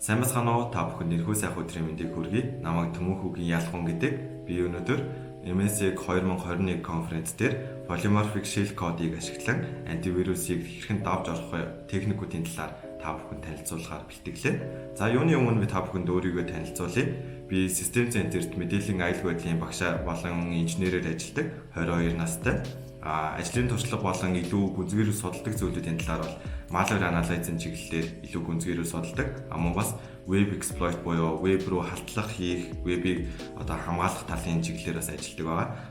Сайн бацгаана уу? Та бүхэнд энэхүү сайхан өдрийн мэндийг хүргэе. Намайг Төмөнхүүгийн Ялхан гэдэг. Би өнөөдөр MSEG 2021 конференц дээр Polymorphic Shell кодыг ашиглан антивирусыг хэрхэн давж орох техникүүдийн талаар та бүхэнд танилцуулахаар бэлтгэлээ. За юуны өмнө би та бүхэнд өөрийгөө танилцуулъя. Би System Center-т мэдээллийн аюулгүй байдлын багшаа болон инженерээр ажилладаг 22 настай. Ажлын туршлага болон илүү гүнзгийрүү судалдаг зүйлүүдийн талаар бол malware analysis чиглэлээр илүү гүнзгийрүү судалдаг. Мөн бас web exploit буюу веб руу халтлах хийх, вебийг хамгаалах талын чиглэлээр бас ажилладаг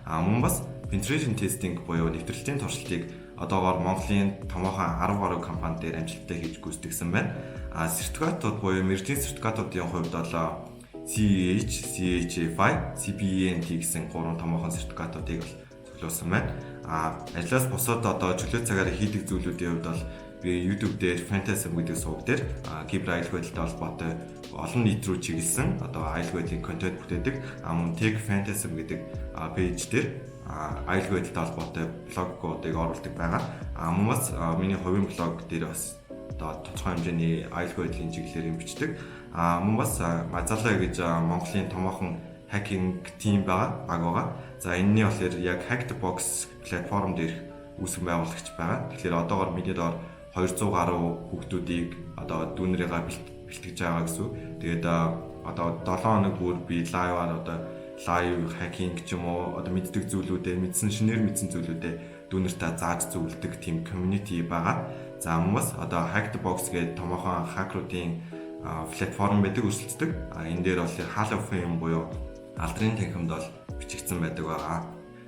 байгаа. Мөн бас penetration testing буюу нэвтрэлтийн туршилтыг одоогоор Монголын томоохон 10 гаруй компани дээр амжилттай хийж гүйцэтгэсэн байна. Сертификатууд буюу мэргэжлийн сертификатуудын хувьд бол CEH, CHFI, CPENT гэсэн гурван томоохон сертификатуудыг цуглуулсан байна. Ажлаас бусад чөлөө цагаар хийдэг зүйлүүдийн хувьд бол би YouTube дээр Fantasm гэдэг суваг дээр кибер аюулгүй байдалтай холбоотой олон нийт рүү чиглэсэн аюулгүй байдлын контент бүтээдэг. Мөн Tech Fantasm гэдэг пэйж дээр аюулгүй байдалтай холбоотой блогуудыг оруулдаг байгаа. Мөн бас миний хувийн блог дээр бас тодорхой хэмжээний аюулгүй байдлын чиглэлээр бичдэг. Мөн бас Мазала гэж Монголын томоохон хакинг тим байгаа. За энэний болохоор яг Hacked Box платформ дээр үүсгэн байгуулагч байгаа. Тэгэхээр одоогоор миний доор 200 гаруй хүүхдүүдийг дүүнэрийгээ бэлтгэж байгаа гэсэн. Тэгээд 7 хоног бүр би лайв хакинг ч юм уу мэддэг зүйлүүдээ шинээр мэдсэн зүйлүүдээ дүүнэртээ зааж зөвлөдөг team community байгаа. За мөн бас Hacked Box гэдэг томоохон хакеруудын платформ байдаг өрсөлддөг. Энэ дээр бол Hall of Fame буюу алдрын танхимд бол бичигдсэн байдаг байгаа.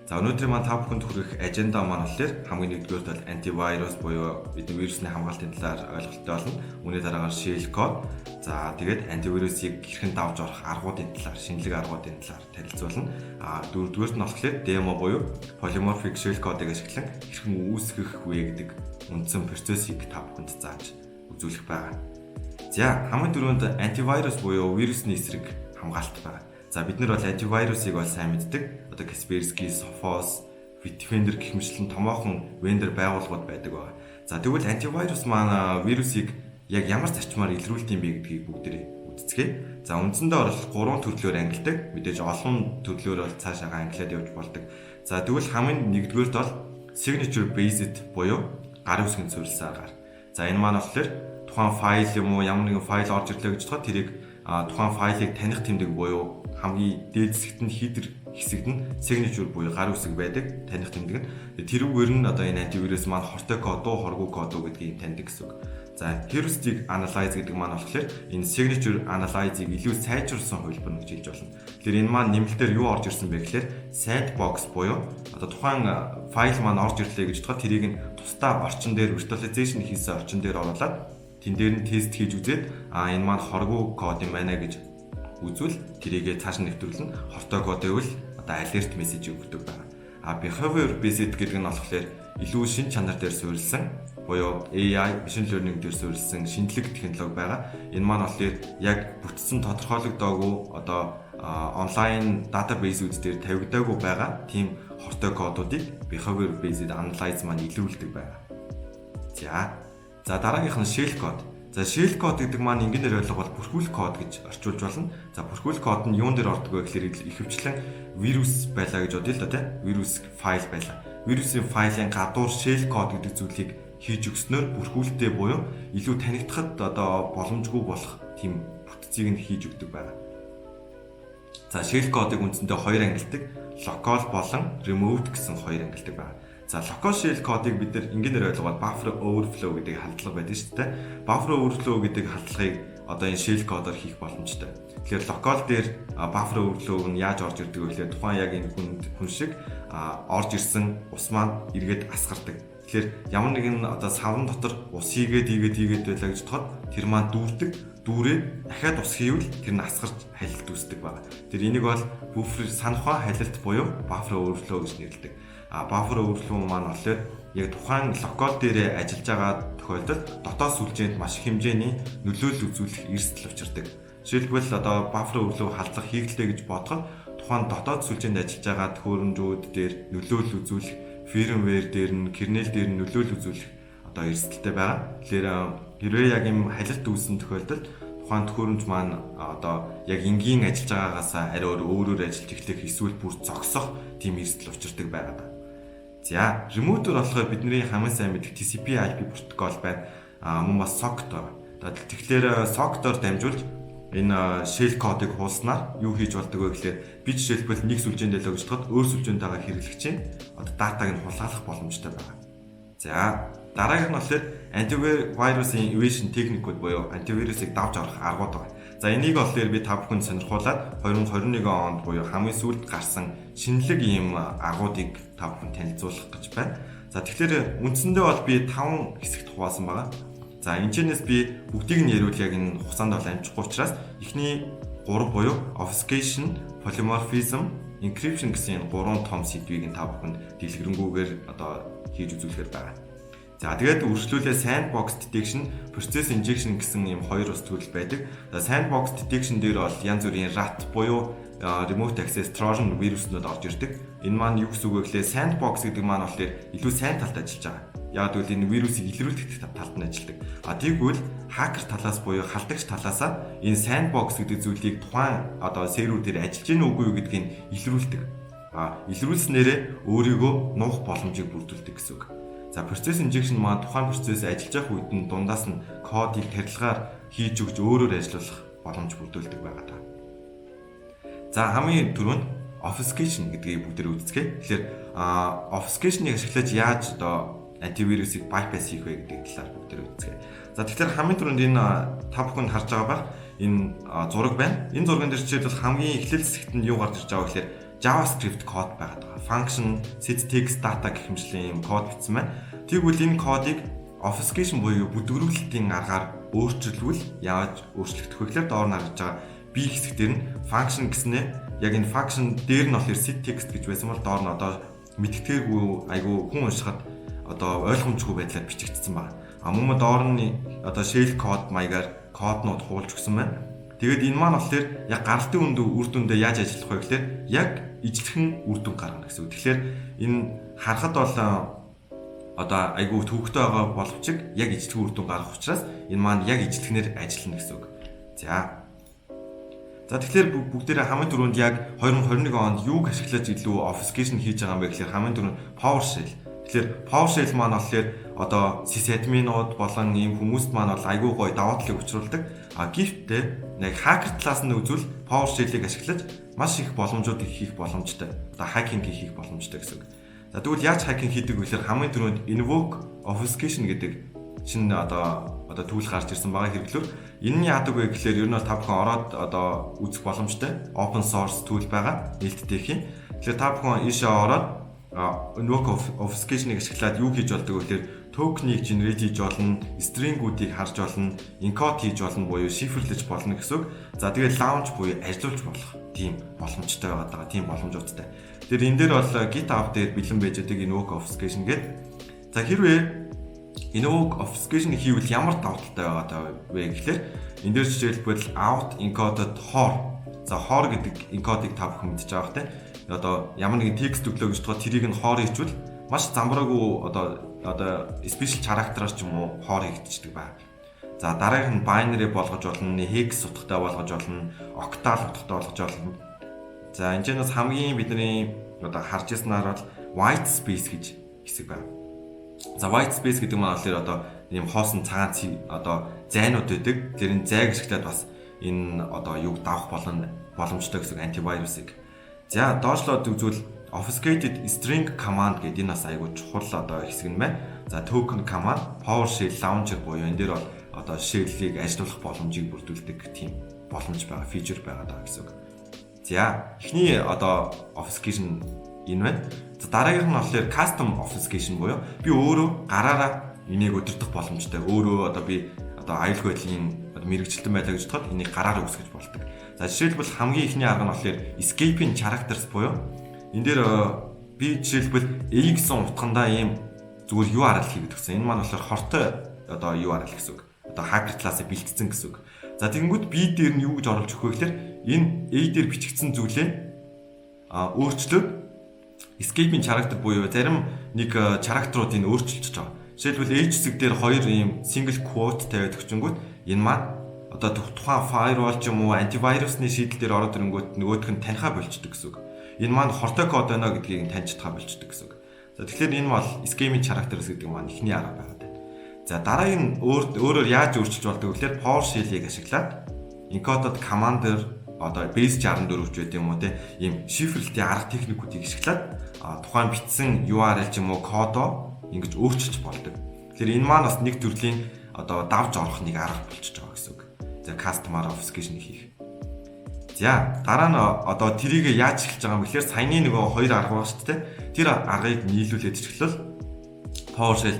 За өнөөдөр маань та бүхэнд хүргэх аженда маань болохоор хамгийн нэгдүгээр бол антивирус буюу бидний вирусны хамгаалтын талаар ойлголттой болно. Үүний дараагаар shell code. За тэгээд антивирусыг хэрхэн давж орох аргуудын талаар, шинэлэг аргуудын талаар танилцуулна. Дөрөвдүгээрт нь болохоор demo буюу polymorphic shell code-ыг ашиглан хэрхэн үүсгэх вэ гэдэг үндсэн процессыг та бүхэнд зааж үзүүлэх байгаа. За хамгийн дөрөвд антивирус буюу вирусны эсрэг хамгаалт байгаа. За бид нар бол антивирусыг бол сайн мэддэг. Kaspersky, Sophos, Bitdefender гэх мэтлэн томоохон вендор байгууллагууд байдаг байна. За тэгвэл антивирус маань вирусыг яг ямар зарчмаар илрүүлдэг юм бэ гэдгийг бүгдээрээ үздэцгээе. За үндсэндээ бол 3 төрлөөр ангилдаг. Мэдээж олон төрлөөр бол цаашаа ангилаад явж болдог. За тэгвэл хамгийн нэгдүгээрт бол signature based буюу гарын үсгийн суурилсан аргаар. За энэ маань болохоор тухайн файл юм уу ямар нэгэн файл орж ирлээ гэж бодоход тэрийг тухайн файлыг таних тэмдэг буюу хамгийн дээд хэсэгт нь header хэсэгт нь signature буюу гар үсэг байдаг таних тэмдэг нь тэрүүгээр нь энэ антивирус маань хортой код уу хоргүй код уу гэдгийг таньдаг гэсэн үг. За heuristic analyze гэдэг маань болохоор энэ signature analyze-ыг илүү сайжруулсан хувилбар гэж хэлж болно. Тэгэхээр энэ маань нэмэлтээр юу орж ирсэн бэ гэхээр sandbox буюу тухайн файл маань орж ирлээ гэж бодоход тэрийг нь тусдаа орчин дээр virtualization хийсэн орчин дээр оруулаад тэн дээр нь тест хийж үзээд энэ маань хоргүй код юм байна гэж үзвэл тэрийгээ цааш нь нэвтрүүлнэ. Хортой код гэвэл alert message өгдөг байна. Behavior based гэдэг нь болохоор илүү шин чанар дээр суурилсан буюу AI, machine learning дээр суурилсан шинжлэх технологи байгаа. Энэ маань болохоор яг бүтцэн тодорхойлогдоогүй онлайн database-үүд дээр тавигдаагүй байгаа тийм хортой кодуудыг behavior based analyze маань илрүүлдэг байна. За дараагийнх нь shell code. За shell code гэдэг маань энгийнээр ойлгох бол бүрхүүл код гэж орчуулж болно. За бүрхүүл код нь юун дээр ордог вэ гэхээр ихэвчлэн вирус байлаа гэж бодъё л да тийм. Вирус файл байлаа. Вирусын файлын гадуур shell code гэдэг зүйлийг хийж өгснөөр бүрхүүлтэй буюу илүү танигдахад боломжгүй болох тийм бүтцийг нь хийж өгдөг байна. За shell code-ыг үндсэндээ хоёр ангилдаг. Local болон removed гэсэн хоёр ангилдаг байна. За local shell code-ыг бид нар энгийнээр ойлгоод buffer overflow гэдэг халдлага байдаг шүү дээ. Buffer overflow гэдэг халдлагыг энэ shell code-оор хийх боломжтой. Тэгэхээр local дээр buffer overflow нь яаж орж ирдэг вэ гэхээр тухайн яг энэ хүн шиг орж ирсэн ус маань эргээд асгардаг. Тэгэхээр ямар нэгэн савн дотор ус хийгээд байлаа гэж бодоход тэр маань дүүрээд дахиад ус хийвэл тэр нь асгарч халилт үүсдэг байна. Тэр энийг бол buffer санахуй халилт буюу buffer overflow гэж нэрлэдэг. Buffer overflow маань болохоор яг тухайн локал дээр ажиллаж байгаа тохиолдолд дотоод сүлжээнд маш их хэмжээний нөлөөлөл үзүүлэх эрсдэл учирдаг. Жишээлбэл buffer overflow халдлага хийгдэлтэй гэж бодоход тухайн дотоод сүлжээнд ажиллаж байгаа төхөөрөмжүүд дээр нөлөөлөл үзүүлэх, firmware дээр нь, kernel дээр нь нөлөөлөл үзүүлэх эрсдэлтэй байгаа. Тэгэхээр хэрвээ яг ийм халилт үүссэн тохиолдолд тухайн төхөөрөмж маань одоо яг энгийн ажиллаж байгаагаас арай өөрөөр ажиллаж эхлэх эсвэл бүр зогсох тийм эрсдэл учирдаг байгаад байна. За, remote-оор болохоор бидний хамгийн сайн мэддэг TCP/IP протокол байна. Мөн бас SOCT байна. Тэгэхээр SOCT-оор дамжуулж энэ shell кодыг хуулснаар юу хийж болдог вэ гэхээр би жишээлбэл нэг сүлжээндээ логичдоход өөр сүлжээндээ хэрэглэгчийн одоо датаг нь хулгайлах боломжтой байгаа. За, дараагийнх нь болохоор антивирусын evasion техникүүд буюу антивирусыг давж авах аргууд байна. За, энийг болохоор би та бүхэнд сонирхуулаад 2021 онд буюу хамгийн сүүлд гарсан шинэлэг ийм аргуудыг та бүхэнд танилцуулах гэж байна. За, тэгэхээр үндсэндээ бол би 5 хэсэгт хуваасан байгаа. За, энэчнээс би бүгдийг нь яриул яг энэ хугацаанд бол амжихгүй учраас эхний 3 буюу obfuscation, polymorphism, encryption гэсэн энэ 3 том сэдвийг та бүхэнд дэлгэрэнгүйгээр одоо хийж үзүүлэхээр байна. За, тэгээд үргэлжлүүлээ sandbox detection, process injection гэсэн ийм хоёр ус төрөл байдаг. За, sandbox detection дээр бол янз бүрийн rat буюу remote access trojan вируснууд орж ирдэг. Энэ маань юу гэсэн үг вэ гэхээр sandbox гэдэг маань болохоор илүү сайн талд ажиллаж байгаа. Яг гэвэл энэ вирусыг илрүүлэх талд нь ажилладаг. Тэгвэл хакер талаас буюу халдагч талаасаа энэ sandbox гэдэг зүйлийг тухайн одоо сервер дээр ажиллаж гин үгүй юу гэдгийг илрүүлдэг. Илрүүлснээрээ өөрийгөө нуух боломжийг бүрдүүлдэг гэсэн үг. За, process injection маань тухайн процесс ажиллаж явах үед нь дундаас нь кодыг тарилгаар хийж өгч өөрөөр ажиллах боломж бүрдүүлдэг байгаа даа. За, хамгийн түрүүнд obfuscation гэдгийг бүгдээр үздэсгээ. Тэгэхээр obfuscation-ыг ашиглаж яаж одоо антивирусыг bypass хийх вэ гэдэг талаар бүгдээр үздэсгээ. За, тэгэхээр хамгийн түрүүнд энэ та бүхэнд харж байгаа байх энэ зураг байна. Энэ зурган дээр жишээлбэл хамгийн эхлэл хэсэгт нь юу гарч ирж байгаа вэ гэхээр JavaScript код байгаад байгаа. Function, set text, data гэх мэтлийн код бичсэн байна. Тэгвэл энэ кодыг obfuscation буюу бүдгэрүүлэлтийн аргаар өөрчилбөл яаж өөрчлөгдөх вэ гэхээр доор нь харж байгаа B хэсэг дээр нь function гэснээр яг энэ function дээр нь болохоор set text гэж байсан бол доор нь одоо мэдтгээргүй айгүй хүн уншихад одоо ойлгомжгүй байдлаар бичигдсэн байна. Мөн доор нь одоо shell code маягаар коднууд хуулж өгсөн байна. Тэгээд энэ маань болохоор яг гаралтын үр дүндээ яаж ажиллах вэ гэхээр яг ижлэхэн үр дүн гаргана гэсэн үг. Тэгэхээр энэ харахад бол одоо айгүй төвөгтэй байгаа боловч яг ижлэхэн үр дүн гаргах учраас энэ маань яг ижлэхнээр ажиллана гэсэн үг. За, тэгэхээр бүгдээрээ хамгийн түрүүнд яг 2021 онд юуг ашиглаж илүү obfuscation хийж байгаа юм бэ гэхээр хамгийн түрүүнд PowerShell. Тэгэхээр PowerShell маань болохоор одоо sysadmin-ууд болон ийм хүмүүст маань бол айгүй гоё даваа талыг учруулдаг. Гэхдээ яг хакер талаас нь үзвэл PowerShell-ийг ашиглаж маш их боломжуудыг хийх боломжтой. Одоо хакинг хийх боломжтой гэсэн үг. За, тэгвэл яаж хакинг хийдэг вэ гэхээр хамгийн түрүүнд invoke obfuscation гэдэг шинэ одоо түүх гарч ирсэн байгаа хэрэглүүр. Энэ нь яадаг вэ гэхээр ер нь та бүхэн ороод одоо үзэх боломжтой open source түүх байгаа нээлттэйх юм. Тэгэхээр та бүхэн ийшээ ороод invoke obfuscation-ыг ашиглаад юу хийж болдог вэ гэхээр token-ыг generate хийж болно, string-үүдийг харж болно, encode хийж болно буюу шифрлэж болно гэсэн үг. За, тэгээд launch буюу ажиллуулж болох тийм боломжтой байгаа. Тийм боломжуудтай. Тэгэхээр энэ дээр бол GitHub дээр бэлэн байж байгаа invoke obfuscation гэдэг. За, хэрвээ invoke obfuscation хийвэл ямар давуу талтай байгаа вэ гэхээр энэ дээр жишээлбэл out encoded for. За, for гэдэг encode-ыг та бүхэн мэдж байгаа хэрэг. Одоо ямар нэгэн текст өглөө гэж бодоход тэрийг нь for хийчихвэл маш замбраагүй одоо special character-аар ч юм уу for хийгдчихдэг байна. За, дараагийнх нь binary болгож болно, hex утгатай болгож болно, octal утгатай болгож болно. За, энэ ч хамгийн бидний одоо харж ирсэнээр бол white space гэж хэсэг байна. За, white space гэдэг маань болохоор одоо ийм хоосон цагаан одоо зайнууд байдаг. Тэр энэ зайг ашиглаад бас энэ одоо юг давах боломжтой гэсэн антивирусыг. За, доошлоод үзвэл obfuscated string command гэдэг энэ бас айгүй чухал одоо хэсэг юм байна. За, token command, PowerShell launcher буюу энэ дээр бол одоо shell-ийг ажиллуулах боломжийг бүрдүүлдэг тийм боломж байгаа, feature байгаа даа гэсэн үг. За, эхний одоо obfuscation энэ байна. За, дараагийнх нь болохоор custom obfuscation буюу би өөрөө гараараа энийг өдөртөх боломжтой. Өөрөө одоо би одоо аюулгүй байдлын мэрэгчлэн байлаа гэж бодоход энийг гараараа үүсгэж болдог. За, жишээлбэл хамгийн ихний арга нь болохоор escaping characters буюу энэ дээр би жишээлбэл A гэсэн утгандаа ийм зүгээр URL хийгээд өгсөн. Энэ маань болохоор хортой одоо URL гэсэн үг. Одоо хакер талаас нь бэлтгэсэн гэсэн үг. За, тэгэнгүүт B дээр нь юу гэж оруулж өгөх вэ гэхээр энэ A дээр бичигдсэн зүйлээ өөрчлөөд escaping character буюу зарим нэг character-уудыг өөрчилж байгаа. Жишээлбэл H хэсэг дээр хоёр ийм single quote тавиад өгчөнгүүт энэ маань одоо тухайн firewall ч юм уу антивирусны шийдэл дээр ороод ирэнгүүт нөгөөх нь таньхаа болчдөг гэсэн үг. Энэ маань хортой код байна гэдгийг таньж чадхаа болчдөг гэсэн үг. За тэгэхээр энэ бол scheme characters гэдэг маань ихний арга байгаад байна. За дараагийн өөрөөр яаж өөрчилж болдог вэ гэхээр PowerShell-ийг ашиглаад encoded commander одоо base 64 ч байт юм уу те ийм шифрлтийн арга техникүүдийг ашиглаад тухайн бичсэн URL ч юм уу кодоо ингэж өөрчилж болдог. Тэгэхээр энэ маань бас нэг төрлийн одоо давж орох нэг арга болчихж байгаа гэсэн үг. За customer obfuscation хийх. За дараа нь одоо тэрийг яаж эхэлж байгаа юм бэ гэхээр саяны нөгөө хоёр арга байгаа шүү дээ. Тэр аргыг нийлүүлээд чиглэл PowerShell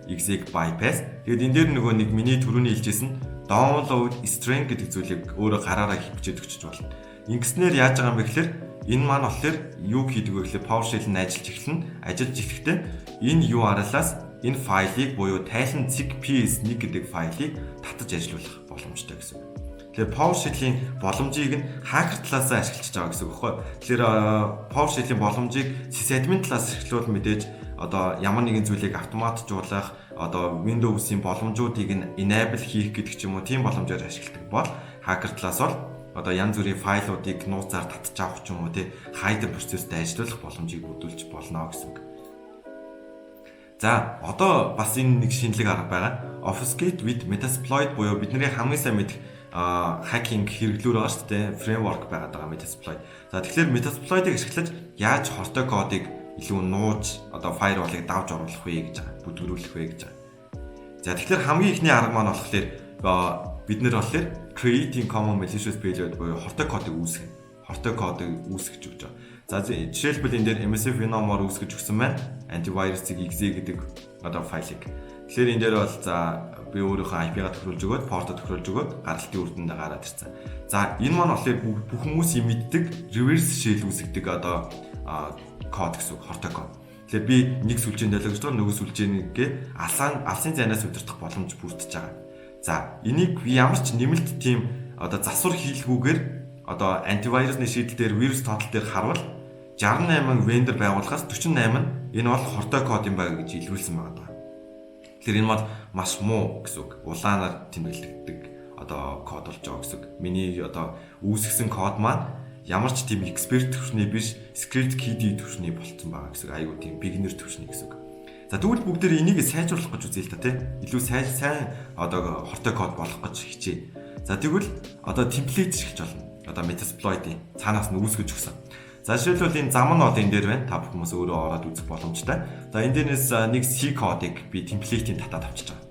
exec bypass. Тэгээд энэ дээр нөгөө нэг миний түрүүний хэлжсэн download string гэдэг зүйлийг өөрөө гараараа хипчээд өгчөж болно. Ингэснээр яаж байгаа юм бэ гэхээр энэ маань болохоор юу хийдэг вэ гэхээр PowerShell- нь ажиллаж эхэлнэ. Ажиллаж ихэхдээ энэ URL-аас энэ файлыг буюу тайлан zip ps1 гэдэг файлыг татаж ажиллуулах боломжтой гэсэн үг. Тэгэхээр PowerShell-ийн боломжийг нь хакер талаас нь ашиглаж байгаа гэсэн үг байхгүй. Тэгэхээр PowerShell-ийн боломжийг sysadmin талаас ашиглавал мэдээж одоо ямар нэгэн зүйлийг автоматжуулах, одоо Windows-ийн боломжуудыг нь enable хийх гэдэг ч юм уу тийм боломжоор ашигладаг бол хакер талаас бол одоо янз бүрийн файлуудыг нууцаар татж авах ч юм уу тий hidden process-тэй ажиллах боломжийг бүрдүүлж болно гэсэн үг. За одоо бас энэ нэг шинэлэг арга байгаа. Obfuscate with Metasploit буюу бидний хамгийн сайн мэдэх хакинг хэрэглүүр байгаа шүү дээ. Фреймворк байгаад байгаа Metasploit. За тэгэхээр Metasploit-ыг ашиглаж яаж хортой кодыг илүү нууж одоо firewall-ыг давж оруулах вэ гэж байгаа. Бүдгэрүүлэх вэ гэж байгаа. За тэгэхээр хамгийн ихний арга маань болохоор бид нэр болохоор creating common malicious payload буюу хортой кодыг үүсгэх. Хортой кодыг үүсгэж өгч байгаа. За жишээлбэл энэ дээр MSF Venom-оор үүсгэж өгсөн байна. Antivirus-ыг exe гэдэг одоо файлыг. Тэгэхээр энэ дээр бол за би өөрийнхөө IP-га тохируулж өгөөд, порто тохируулж өгөөд гаралтын үр дүндээ гараад ирсэн. За энэ маань болохоор бүх хүмүүсийн мэддэг reverse shell үүсгдэг одоо код гэсэн хортой код. Тэгэхээр би нэг сүлжээнд байлгаждаг нөгөө сүлжээнийг алсын зайнаас удирдах боломж бүрдэж байгаа. За энийг би ямар ч нэмэлт тийм одоо засвар хийлгүүгээр одоо антивирусны шийдэл дээр вирус тоотол дээр харвал 68 вендор байгууллагаас 48 нь энэ бол хортой код юм байна гэж илрүүлсэн байгаа. Тэгэхээр энэ бол маш муу гэсэн үг. Улаанаар тэмдэглэгддэг одоо код болж байгаа гэсэн үг. Миний одоо үүсгэсэн код маань ямар ч тийм эксперт төвшний биш, script kiddie төвшний болцсон байгаа гэсэн үг. Айгуу тийм beginner төвшний гэсэн үг. За тэгвэл бүгдээр энийг сайжруулах гэж үзье л та тийм. Илүү сайн одоо хортой код болгох гэж хичээ. За тэгвэл одоо template шигч болно. Одоо Metasploit-ийн цаанаас нь үүсгэж өгсөн. За жишээлбэл энэ зам нь бол энэ дээр байна. Та бүх хүмүүс өөрөө ороод үзэх боломжтой. За энэ дээрээс нэг C кодыг би template-ийн татаад авчиж байгаа.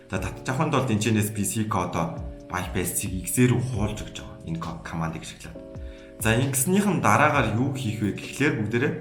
За татж авахын тулд энэчнээс би C кодоо bypass-ийг X-ээр хуулж өгч байгаа. Энэ командыг ашиглаад. За ингэснийхэн дараагаар юу хийх вэ гэхлээр бүгдээрээ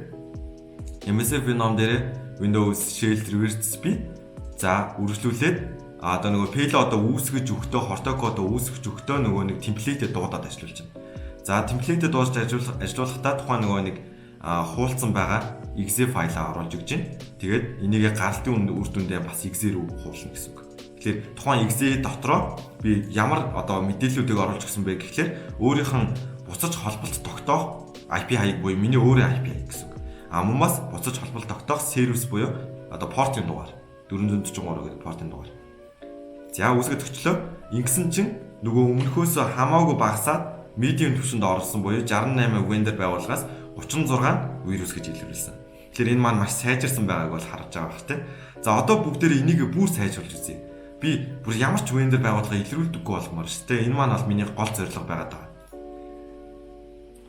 MSF Venom дээр Windows Shell reverse би за үргэлжлүүлээд одоо нөгөө payload-оо үүсгэж өгтөө хортой кодоо үүсгэж өгтөө нөгөө нэг template-д дуудаад ажиллуулж байна. За template-д дуусч ажиллуулахдаа тухайн нөгөө нэг хуулцсан байгаа exe файлаа оруулж өгч байна. Тэгээд энийг гаралтын үр дүндээ бас exe рүү хуулна гэсэн үг. Тэгэхээр тухайн exe дотроо би ямар одоо мэдээллүүдийг оруулж өгсөн бэ гэхлээр өөрийнх нь буцаж холболт тогтоох IP хаяг буюу миний өөрийн IP хаяг гэсэн үг. Мөн бас буцаж холболт тогтоох сервис буюу одоо портын дугаар 443 гэдэг портын дугаар. За үүсгэж өчлөө. Ингэсэн чинь нөгөө өмнөхөөс хамаагүй багасаад медиум түвшинд орсон буюу 68 вендор байгууллагаас 36 вирус гэж илэрүүлсэн. Тэгэхээр энэ маань маш сайжирсан байгааг бол харж байгаа бах тийм. За одоо бүгдээр энийг бүр сайжруулж үзье. Би бүр ямар ч вендор байгууллага илрүүлдэггүй болмоор шүү дээ. Энэ маань бол миний гол зорилго байгаад байгаа.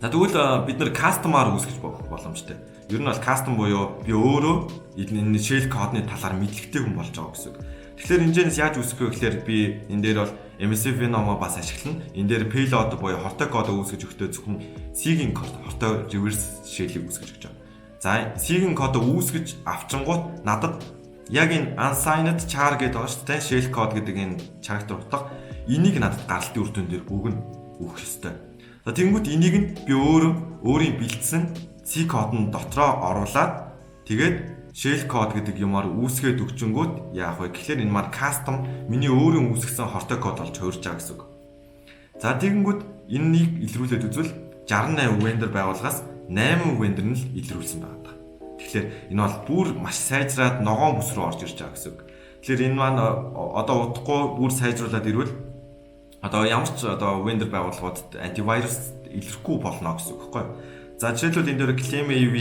За тэгвэл бид нэр кастомаар үүсгэж болох боломжтой. Ер нь бол кастом буюу би өөрөө энэ shell кодны талаар мэдлэгтэй хүн болж байгаа гэсэн үг. Тэгэхээр энэчнээс яаж үүсгэх вэ гэхээр би энэ дээр бол MSF Venom-о бас ашиглана. Энэ дээр payload буюу хортой кодыг үүсгэж өгтөө зөвхөн C-ийн код хортой reverse shell-ийг үүсгэж өгч байгаа. За C-ийн кодыг үүсгэж авчингууд надад яг энэ unsigned char гэдэг байгаа шүү дээ. Shell code гэдэг энэ character утга энийг надад гаралтын үр дүн дээр өгөх ёстой. За тэгэнгүүт энийг нь би өөрийн бэлдсэн C кодын дотроо оруулаад тэгээд shell code гэдэг юмар үүсгээд өгчөнгүүд яах вэ гэхлээр энэ маань custom миний өөрийн үүсгэсэн хортой код болж хуурж байгаа гэсэн үг. За тэгэнгүүт энэнийг илрүүлээд үзвэл 68 вендор байгууллагаас 8 вендор нь л илрүүлсэн байгаа. Тэгэхээр энэ бол бүр маш сайжраад ногоон бүс рүү орж ирж байгаа гэсэн үг. Тэгэхээр энэ маань одоо удахгүй бүр сайжруулад ирвэл одоо ямар ч одоо vendor байгууллагууд антивирус илэрхгүй болно гэсэн үг байхгүй юу? За жишээлбэл энэ дээр ClaimAV,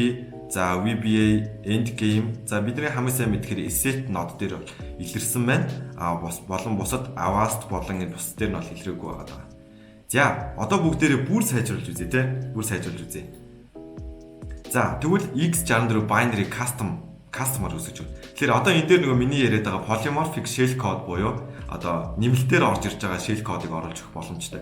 за VBA, Endgame, за бидний хамгийн сайн мэдхээр Asset node дээр илэрсэн байна. Болон бусад Avast болон энэ бус дээр нь бол илрээгүй байгаа даа. За одоо бүгдээрээ бүр сайжруулж үзье те. Бүр сайжруулж үзье. За тэгвэл X64 binary customer үсгэж байна. Тэгэхээр одоо энэ дээр нөгөө миний яриад байгаа polymorphic shell code буюу одоо нэмэлтээр орж ирж байгаа shell code-ыг оруулж өгөх боломжтой.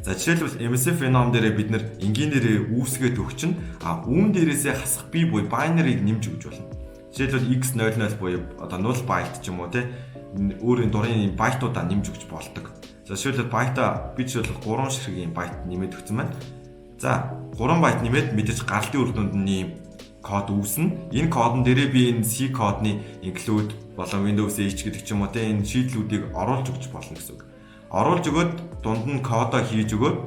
За жишээлбэл MSF Phenom дээрээ бид нэр энгийнээрээ үүсгээд өгч нь үүн дээрээсээ хасах бие буюу binary-г нэмж өгч болно. Жишээлбэл X00 буюу одоо 0 byte ч юм уу те өөрийн дурын байтуудаа нэмж өгч болдог. За жишээлбэл байта бид жишээлбэл 3 ширхгийн байт нэмээд өгсөн байна. За 3 байт нэмээд мэдээж гаралтын үр дүнд нь код үүснэ. Энэ кодон дээрээ би энэ C кодны include болон Windows H гэдэг ч юм уу те энэ шийдлүүдийг оруулж өгч болно гэсэн үг. Оруулж өгөөд дунд нь кодоо хийж өгөөд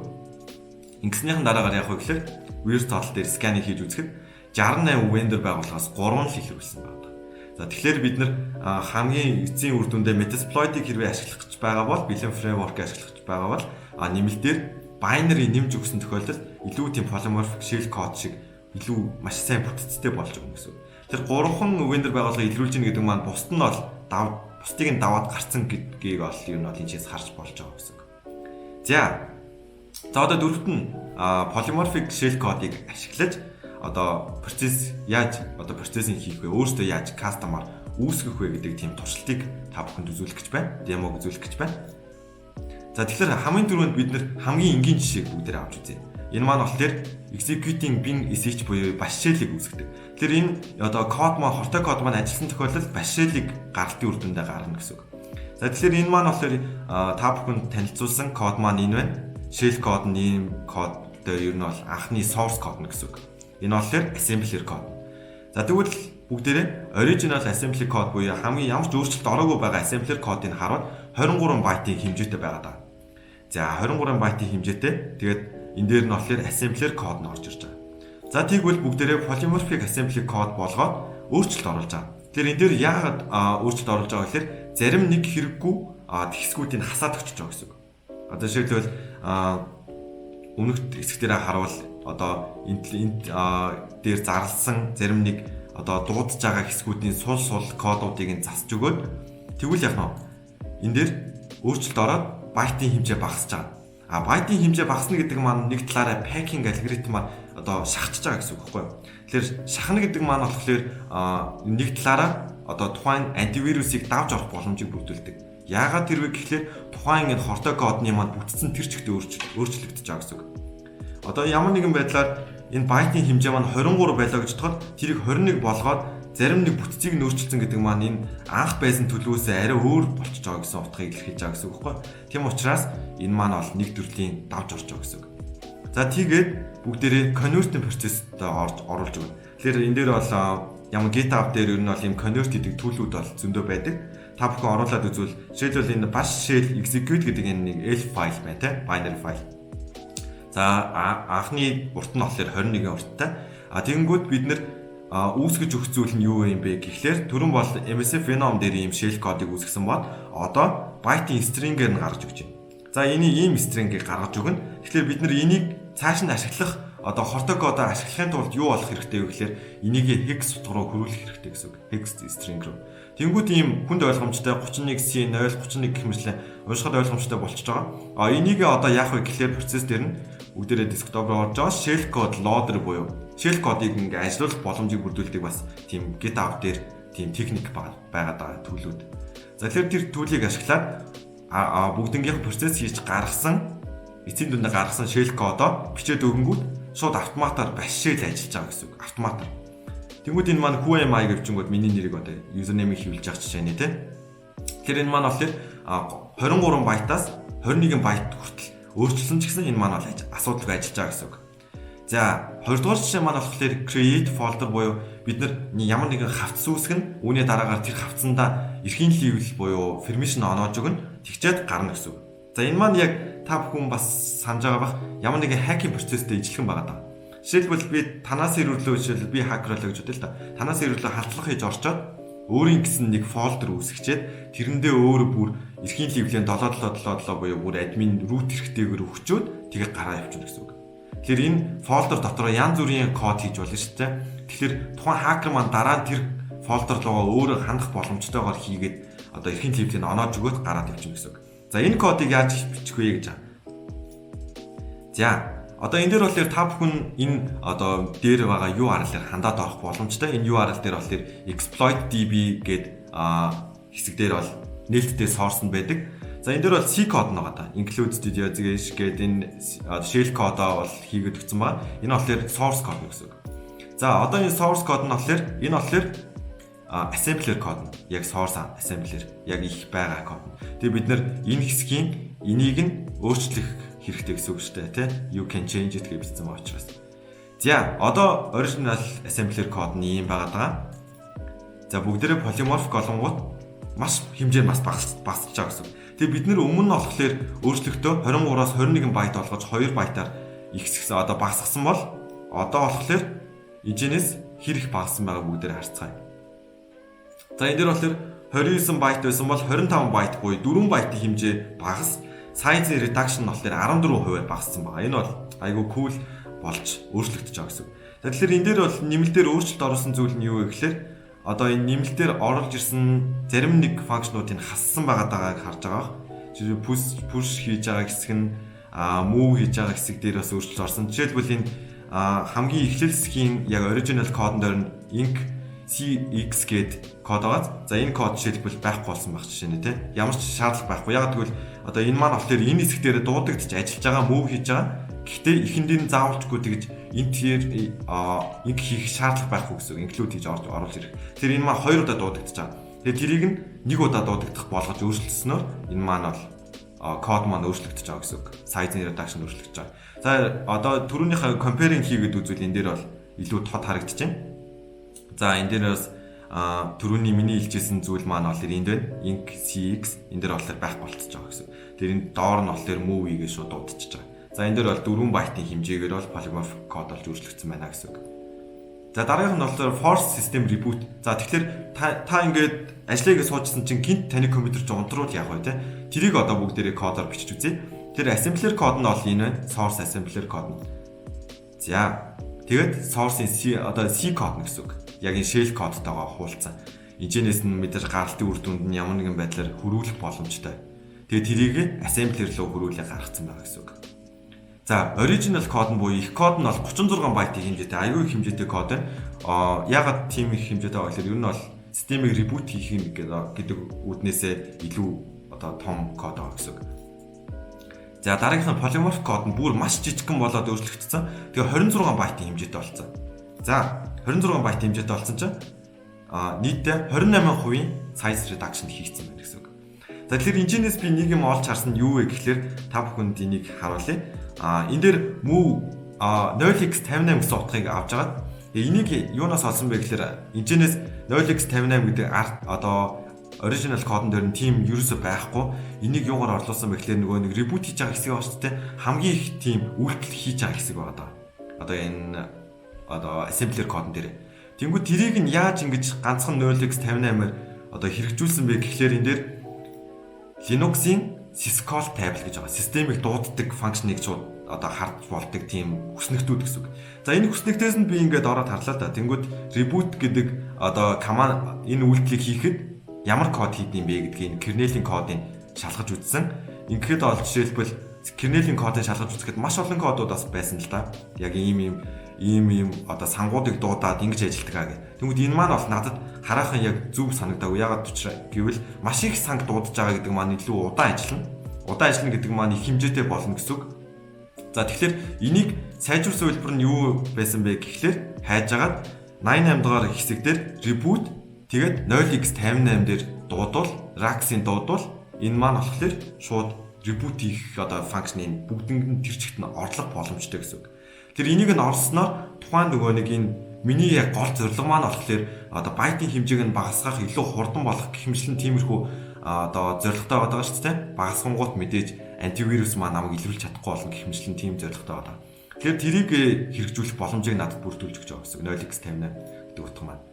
ингэснийхэн дараагаар яг гэхээр вирус тоотл дээр сканыг хийж үзэхэд 68 vendor байгууллагаас 3 л илрүүлсэн байна. За тэгэхээр бид нэр хамгийн эцсийн үр дүндээ Metasploit-ийг хэрвээ ашиглах гэж байгаа бол Billion Framework-ыг ашиглах гэж байгаа бол нэмэлтээр binary нэмж өгсөн тохиолдолд илүү тийм polymorphic shell code шиг илүү маш сайн бүтцтэй болж байгаа юм гэсэн. Тэр 3хан vendor байгууллага илрүүлж гин гэдэг маань бусд нь бол бусдыг нь даваад гарцсан гэдгийг ол юу нь бол энэ чиглэлээс харж болж байгаа гэсэн. За одоо дөрөвт нь polymorphic shell code-ыг ашиглаж одоо процессинг хийх вэ? Өөрөөсөө яаж customer үүсгэх вэ гэдэг тийм туршилтыг та бүхэнд үзүүлэх гэж байна. Демог үзүүлэх гэж байна. За тэгэхээр хамгийн түрүүнд бид нэр хамгийн энгийн жишээг бүгдээр авч үзье. Энэ маань болохоор executing bin SH буюу bash shell-ийг үүсгэдэг. Тэгэхээр энэ одоо код маань хортой код маань ажилласан тохиолдолд bash shell-ийг гаралтын үр дүндээ гаргана гэсэн үг. За тэгэхээр энэ маань болохоор та бүхэнд танилцуулсан код маань энэ байна. Shell код нь ийм код дээр ер нь бол анхны source код нь гэсэн үг. Энэ болохоор assembler код. За тэгвэл бүгдээрээ original assembly code буюу хамгийн ямар ч өөрчлөлт ороогүй байгаа assembler кодыг хараад 23 байтын хэмжээтэй байгаа даа. За 23 байтын хэмжээтэй. Тэгээд энэ дээр нь болохоор assembler код нь орж ирж байгаа. За тэгвэл бүгдээрээ polymorphic assembly code болгоод өөрчлөлт оруулж байгаа. Тэгэхээр энэ дээр яагаад өөрчлөлт оруулж байгаа гэхээр зарим нэг хэрэггүй хэсгүүдийг хасаад өчөж байгаа гэсэн үг. Одоо жишээлбэл өмнөх хэсгээр харуул одоо энэ дээр зарласан зарим нэг одоо дуудаж байгаа хэсгүүдийн сул кодуудыг нь засч өгөөд тэгвэл яг энэ дээр өөрчлөлт ороод байтын хэмжээ багасж байгаа. Байтын хэмжээ багасна гэдэг маань нэг талаараа packing алгоритм маань одоо шахчихж байгаа гэсэн үг байхгүй юу? Тэгэхээр шахна гэдэг маань болохоор нэг талаараа одоо тухайн антивирусыг давж орох боломжийг бүрдүүлдэг. Яагаад тэрвэ гэхлээр тухайн энэ хортой кодны маань бүтцэн тэр чигтээ өөрчлөгдөж байгаа гэсэн үг. Одоо ямар нэгэн байдлаар энэ байтын хэмжээ маань 23 байлаа гэж бодоход тэрийг 21 болгоод зарим нэг бүтцийг нөөцлсөн гэдэг маань энэ анх байсан төлөвөөсөө арай өөр болчихж байгаа гэсэн утгыг илэрхийлж байгаа гэсэн үг байхгүй. Тийм учраас энэ маань бол нэг төрлийн давж орж байгаа гэсэн үг. За тэгээд бүгдээрээ converting процессд оруулж өгнө. Тэгэхээр энэ дээр бол ямар GitHub дээр ер нь бол юм convert гэдэг төлөвүүд бол зөндөө байдаг. Та бүхэн оруулаад үзвэл жишээлбэл энэ bash shell execute гэдэг энэ нэг elf file байна те binary file. За анхны урт нь болохоор 21-ийн урттай. Тэгэнгүүт бид нэр үүсгэж өгөх зүйл нь юу юм бэ гэхлээр түрүүн бол MSF Phenom дээр ийм shell кодыг үүсгэсэн бол одоо byte-ийн string-ээр нь гаргаж өгч байна. За энийг ийм string-ийг гаргаж өгнө. Тэгэхээр бид нэр энийг цааш нь ашиглах одоо хортой кодоо ашиглахын тулд юу болох хэрэгтэй вэ гэхлээр энийг hex утга руу хөрвүүлэх хэрэгтэй гэсэн үг. Hex string руу. Тэнгүүд ийм хүнд ойлгомжтой 31C0 31 гэх мэтлэн уушхад ойлгомжтой болчихж байгаа. Энийг одоо яах вэ гэхлээр процесс дээр нь бүгдээрээ десктоп руу орж байгаа shell code loader буюу shell code-ыг ингээ ажиллуулах боломжийг бүрдүүлдэг бас тийм GitHub дээр тийм техник байгаад байгаа төлөвүүд. За тэгэхээр тэр төлөвийг ашиглаад бүгднгийнх процесс хийж гаргасан эцсийн дүндээ гаргасан shell code-оо бичээд өгөнгүүт шууд автоматар башил ажиллаж байгаа гэсэн үг. Автоматар. Тэнгүүд энэ маань QMI гэвчингүүд миний нэрийг одоо юзернеймийг хэвлэж явах жишээ нэ тэ. Тэгэхээр энэ маань болохоор 23 байтаас 21 байт хүртэл өөрчлөсөн ч гэсэн энэ маань бол асуудалгүй ажиллаж байгаа гэсэн үг. За хоёрдугаар жишээ маань болохоор create folder буюу бид нар ямар нэгэн хавц үүсгэн үүний дараагаар тэр хавцандаа эрхийн level буюу permission оноож өгнө тэгчээд гарна гэсэн үг. За энэ маань яг та бүхэн бас санаж байгаа бах ямар нэгэн хакинг процесстэй ижилхэн байгаа даа. Жишээлбэл би танаас ирүүлээ жишээлбэл би хакер болоо гэж бодъё л да. Танаас ирүүлээ халдлага хийж орчоод өөрийн гэсэн нэг фолдер үүсгэчээд тэрэндээ өөрөө бүр эрхийн левлийн 777 буюу бүр админ root хэрэгтэйгээр өгчөөд тэгээ гараа явуулчихна гэсэн үг. Тэгэхээр энэ фолдер дотор янз бүрийн код хийж болно шүү дээ. Тэгэхээр тухайн хакер маань дараа нь тэр фолдер руугаа өөрөө хандах боломжтойгоор хийгээд одоо эрхийн левлийн оноож өгөөд гараад явуулчихна гэсэн үг. За энэ кодыг яаж бичих вэ гэж байна. За одоо энэ дээр болохоор та бүхэн энэ одоо дээр байгаа URL-ээр хандаад авах боломжтой. Энэ URL дээр болохоор exploit.db гэдэг хэсэг дээр бол нээлттэй source нь байдаг. За энэ дээр бол C код нь байгаа да. Include studio zgh гэдэг энэ shell кодоо бол хийгээд өгсөн байгаа. Энэ болохоор source код гэсэн үг. За одоо энэ source код нь болохоор энэ болохоор assembler код нь. Яг source assembler яг их байгаа код нь. Тэгээ бид нэр энэ хэсгийн энийг нь өөрчлөх хэрэгтэй гэсэн үг шүү дээ, тий? You can change it гэж бичсэн байгаа учраас. За одоо original assembler код нь ийм байгаа даа. За бүгдээрээ polymorph голонгууд маш хэмжээр бас багасч байгаа гэсэн. Тэгээ бид нэр өмнө нь болохоор өөрчлөлтөө 23-аас 21 байт болгож 2 байтаар ихсгсэн одоо багасгасан бол одоо болохоор эжэнээс хэрэг багассан байгаа бүгдээр харцгаая. За энэ дээр болохоор 29 байт байсан бол 25 байт буюу 4 байтын хэмжээ багас, size reduction нь болохоор 14% багассан байгаа. Энэ бол айгүй cool болж өөрчлөгдөж байгаа гэсэн. Тэгэхээр энэ дээр бол нэмэлтээр өөрчлөлт оруулсан зүйл нь юу вэ гэхээр одоо энэ нэмэлтээр оруулж ирсэн зарим нэг функшнуудыг хассан байгааг харж байгаа. Жишээ push хийж байгаа хэсэг нь move хийж байгаа хэсэг дээр бас өөрчлөлт орсон. Жишээлбэл энэ хамгийн эхлэл хэсгийн яг original кодон дээр нь inc cx гэдэг код байгаа. За энэ код жишээлбэл байхгүй болсон байх жишээ нэ тий. Ямар ч шаардлага байхгүй. Яг тэгвэл одоо энэ маань болохоор энэ хэсэг дээр дуудагдчих ажиллаж байгаа, move хийж байгаа. Гэхдээ эхэндээ нь заавалчгүй тэгж интер инк хийх шаардлага байхгүй гэсэн үг. Include хийж оруулж ирэх. Тэр энэ маань 2 удаа дуудагдаж байгаа. Тэгээ тэрийг нь 1 удаа дуудагдах болгож өөрчлөлтснөөр энэ маань бол код маань өөрчлөгдөж байгаа гэсэн үг. Size reduction өөрчлөгдөж байгаа. За одоо түрүүнийхээ comparing хийгээд үзвэл энэ дээр бол илүү тод харагдаж байна. За энэ дээр бас түрүүний миний хэлжсэн зүйл маань бол энд байна. Inc cx энэ дээр болохоор байхгүй болчихж байгаа гэсэн. Тэр энэ доор нь болохоор move гэж шууд дуудчихж байгаа. За энэ дээр бол 4 байтын хэмжээгээр бол polymorph код болж өөрчлөгдсөн байна гэсэн үг. За дараагийнх нь болохоор force system reboot. За тэгэхээр та ингээд ажлыг суужсан чинь гинт таны компьютер ч унтруул яах вэ те? Тэрийг одоо бүгдээрээ кодоор бичиж үзье. Тэр assembler код нь бол энэ байна. Source assembler код нь. За тэгээд source-ийн C одоо C код нь гэсэн үг. Яг энэ shell кодтойгоо хуулцсан. Инженеэс нь мэдээж гаргалтын үр дүнд нь ямар нэгэн байдлаар хөрвүүлэх боломжтой. Тэгээд тэрийг assembler руу хөрвүүлээ гаргацсан байгаа гэсэн үг. За original код нь буюу их код нь бол 36 байтын хэмжээтэй аюул их хэмжээтэй код байна. Ягаад тийм их хэмжээтэй байгаа гэхээр ер нь бол системийг reboot хийх гэдэг үүднээсээ илүү одоо том код байгаа гэсэн үг. За дараагийнх нь polymorph код нь бүр маш жижигхэн болоод өөрчлөгдсөн. Тэгээ 26 байтын хэмжээтэй болсон. За 26 байтын хэмжээтэй болсон чинь нийтдээ 28% size reduction хийгдсэн байна гэсэн үг. За тэгэхээр энэчнээс би нэг юм олж харсан нь юу вэ гэхээр та бүхэнд энийг харуулъя. Энэ дээр move 0x58 гэсэн утгыг авч агаад энийг юунаас олсон бэ гэхээр энэчнээс 0x58 гэдэг одоо original кодон дээр нь тийм ерөөсөй байхгүй. Энийг юугаар орлуулсан бэ гэхээр нөгөө нэг reboot хийж байгаа хэсэг очтой хамгийн их тийм үйлдэл хийж байгаа хэсэг байгаа даа. Одоо энэ одоо assembler кодон дээр. Тэнгүү тэрийг нь яаж ингэж ганцхан 0x58-аар одоо хэрэгжүүлсэн бэ гэхээр энэ дээр Linux-ийн syscall table гэж байгаа. Системийг дууддаг функцнийг шууд одоо харж болдог тийм хүснэгтүүд гэсэн үг. За энэ хүснэгтээс нь би ингээд ороод харлаа та. Тэнгүүд reboot гэдэг одоо command энэ үйлдэлийг хийхэд ямар код хийдэм бэ гэдгийг kernel-ийн кодыг шалгаж үзсэн. Ингээд бол жишээлбэл kernel-ийн кодыг шалгаж үзэхэд маш олон кодууд бас байсан л да. Яг ийм одоо сангуудыг дуудаад ингэж ажилтгаа гэх. Тэнгүүд энэ маань бол надад хараахан яг зөв санагдаагүй. Ягаад гэвэл маш их санг дуудаж байгаа гэдэг маань илүү удаан ажиллана. Удаан ажиллана гэдэг маань их хэмжээтэй болно гэсэн үг. За тэгэхээр энийг сайжруулсан хэлбэр нь юу байсан бэ гэхлээр хайжгаад 88 дугаар хэсэг дээр reboot тэгээд 0x58 дээр дуудвал Rax-ийн дуудвал энэ маань болохоор шууд reboot хийх одоо функцны бүгдэнд нь тэр чигт нь орлох боломжтой гэсэн үг. Тэр энийг нь орсноор тухайн нөгөө нэг энэ миний яг гол зорилго маань болохоор одоо байтын хэмжээг нь багасгах, илүү хурдан болгох гэх мэтлэн тиймэрхүү одоо зорилготой байгаа шүү дээ. Багасгангууд мэдээж антивирус маань намайг илрүүлж чадахгүй болно гэх мэтлэн тийм зорилготой байгаа. Тэгэхээр тэрийг хэрэгжүүлэх боломжийг надад бүрдүүлж өгч байгаа гэсэн 0x58 гэдэг утга маань.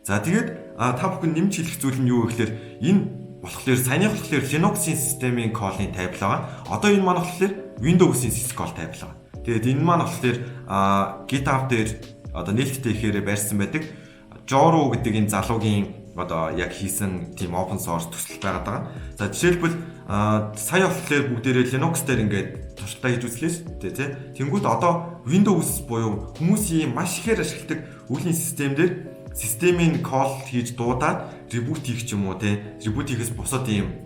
За тэгээд та бүхэн нэмж хэлэх зүйл нь юу гэхээр энэ болохоор саяны болохоор Linux-ийн системийн call-ын тайвал байгаа. Одоо энэ маань болохоор Windows-ийн syscall тайвал байгаа. Тэгээд энэ маань болохоор GitHub дээр одоо нээлттэй ихээр байрсан байдаг. Joru гэдэг энэ залуугийн одоо яг хийсэн тийм open source төсөл байгаад байгаа. За жишээлбэл сая болохоор бүгдээрээ Linux дээр ингээд туршилтаа хийж үзлээ шүү дээ тий. Тэнгүүд одоо Windows буюу хүмүүсийн маш ихээр ашигладаг үеийн системээр системийн call хийж дуудаад reboot хийх ч юм уу тий. Reboot хийхээс бусад ийм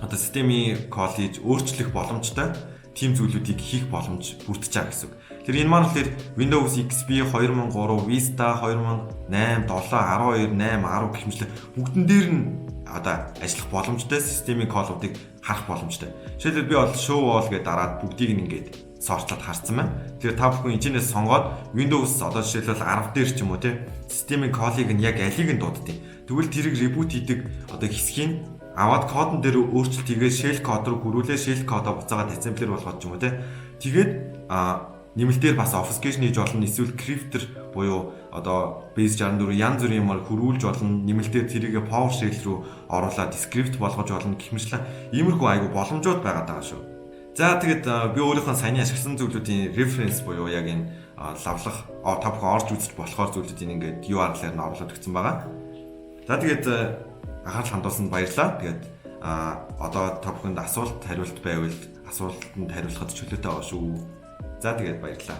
одоо системийн call хийж өөрчлөх боломжтой тийм зүйлүүдийг хийх боломж бүрдэж байгаа гэсэн үг. Тэр энэ маань болохоор Windows XP 2003, Vista 2008, 7, 12, 8, 10 гэх мэтлээ бүгдэн дээр нь одоо ажиллах боломжтой системийн call-уудыг харах боломжтой. Жишээлбэл би бол show all гэдэг дараад бүгдийг нь ингээд сортлоод харсан байна. Тэгэхээр та бүхэн энэчнээс сонгоод Windows одоо жишээлбэл 10 дээр ч юм уу тий системийн call-ыг нь яг алийг нь дуудтыг. Тэгвэл тэрийг reboot хийдэг одоо хэсгийг аваад кодон дээр өөрчлөлт хийгээд shell код руу хөрвүүлээ, shell кодоо буцаагаад assembler болгоод ч юм уу тий. Тэгээд нэмэлтээр бас obfuscation хийж болно, эсвэл crypter буюу одоо base 64 янз бүрийн юмар хөрвүүлж болно, нэмэлтээр тэрийг PowerShell руу оруулаад script болгож болно гэх мэтлээ. Иймэрхүү айгу боломжууд байгаад байгаа шүү. За тэгээд би өөрийнхөө саяны ашигласан зүйлүүдийн reference буюу яг энэ лавлах та бүхэн орж үзэж болохоор зүйлүүдийг ингээд URL-аар нь оруулаад өгсөн байгаа. За тэгээд анхаарал хандуулсанд баярлалаа. Тэгээд одоо та бүхэнд асуулт хариулт байвал асуултанд хариулахад чөлөөтэй байгаа шүү. За тэгээд баярлалаа.